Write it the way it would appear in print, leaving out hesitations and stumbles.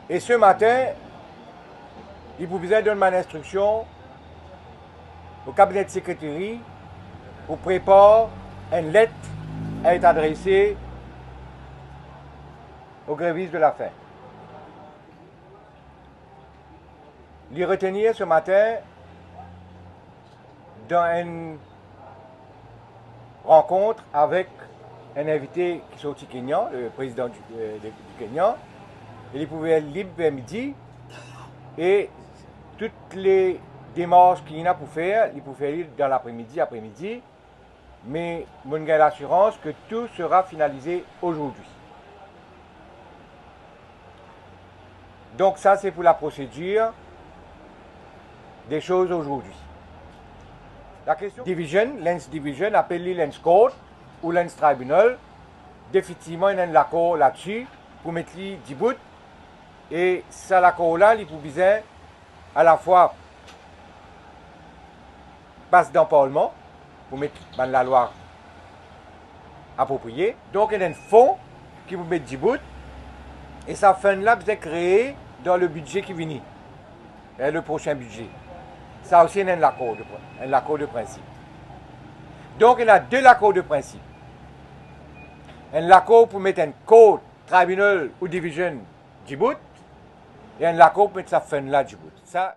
Et ce matin, il pouvait donner mon instruction au cabinet de secrétaire pour préparer une lettre à être adressée aux grévistes de la faim. Les retenir ce matin dans une rencontre avec un invité qui est sorti Kenya, le président du Kenya. Il pouvait être libre vers midi et toutes les démarches qu'il y a pour faire, il pouvait faire dans l'après-midi, mais je ai l'assurance que tout sera finalisé aujourd'hui. Donc ça, c'est pour la procédure des choses aujourd'hui. La question division, Lens Division, appelée Lens Court ou Lens Tribunal, définitivement, il y a un accord là-dessus pour mettre les 10 bouts. Et ça, l'accord-là, il pouvait à la fois passer dans le Parlement pour mettre dans la loi appropriée. Donc, il y a un fonds qui vous met 10 bouts. Et ça, fin-là, vous êtes créé dans le budget qui vient. Et le prochain budget. Ça aussi, il y a un accord de principe. Donc, il y a deux accords de principe. Un accord pour mettre un code, tribunal ou division, 10 bouts. Et un accord pour mettre ça fin-là, 10 bouts. Ça,